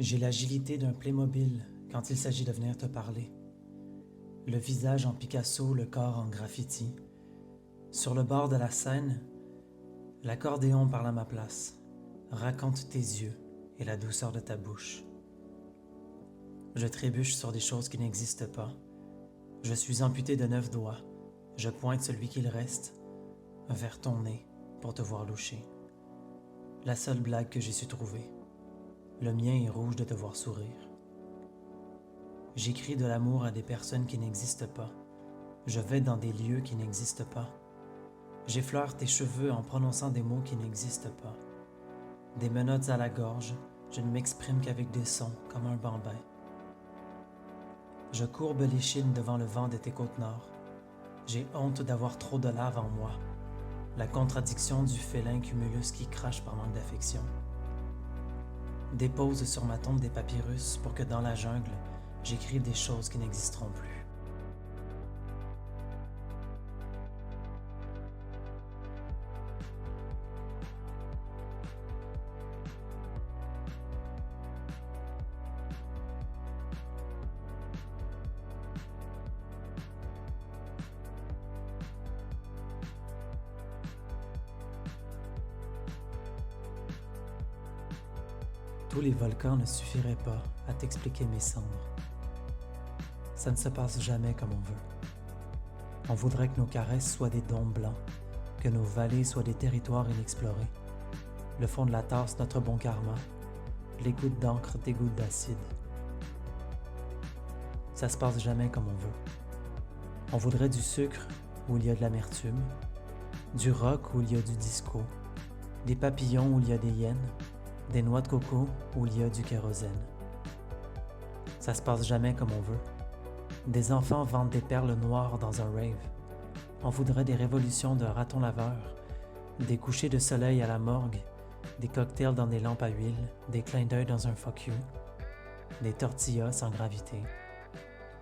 J'ai l'agilité d'un Playmobil quand il s'agit de venir te parler. Le visage en Picasso, le corps en graffiti. Sur le bord de la Seine, l'accordéon parle à ma place, raconte tes yeux et la douceur de ta bouche. Je trébuche sur des choses qui n'existent pas. Je suis amputé de 9 doigts. Je pointe celui qu'il reste vers ton nez pour te voir loucher. La seule blague que j'ai su trouver. Le mien est rouge de te voir sourire. J'écris de l'amour à des personnes qui n'existent pas. Je vais dans des lieux qui n'existent pas. J'effleure tes cheveux en prononçant des mots qui n'existent pas. Des menottes à la gorge, je ne m'exprime qu'avec des sons, comme un bambin. Je courbe l'échine devant le vent de tes côtes nord. J'ai honte d'avoir trop de lave en moi. La contradiction du félin cumulus qui crache par manque d'affection. Dépose sur ma tombe des papyrus pour que dans la jungle, j'écrive des choses qui n'existeront plus. Tous les volcans ne suffiraient pas à t'expliquer mes cendres. Ça ne se passe jamais comme on veut. On voudrait que nos caresses soient des dômes blancs, que nos vallées soient des territoires inexplorés. Le fond de la tasse, notre bon karma, les gouttes d'encre, des gouttes d'acide. Ça se passe jamais comme on veut. On voudrait du sucre où il y a de l'amertume, du rock où il y a du disco, des papillons où il y a des hyènes, des noix de coco où il y a du kérosène. Ça se passe jamais comme on veut. Des enfants vendent des perles noires dans un rave. On voudrait des révolutions de ratons laveurs, des couchers de soleil à la morgue, des cocktails dans des lampes à huile, des clins d'œil dans un fuck you, des tortillas sans gravité,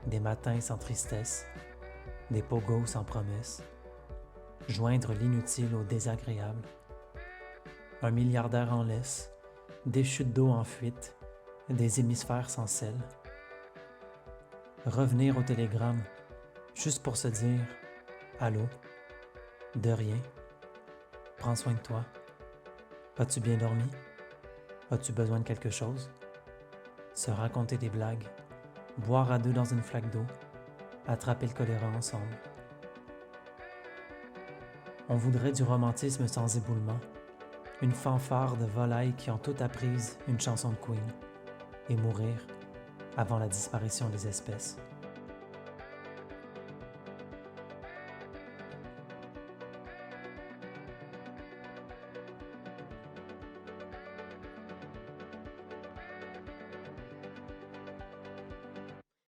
des matins sans tristesse, des pogos sans promesse, joindre l'inutile au désagréable, un milliardaire en laisse, des chutes d'eau en fuite, des hémisphères sans sel. Revenir au télégramme, juste pour se dire « Allô, de rien, prends soin de toi. As-tu bien dormi? As-tu besoin de quelque chose? » Se raconter des blagues, boire à deux dans une flaque d'eau, attraper le choléra ensemble. On voudrait du romantisme sans éboulement, une fanfare de volailles qui ont toutes apprises une chanson de Queen, et mourir avant la disparition des espèces.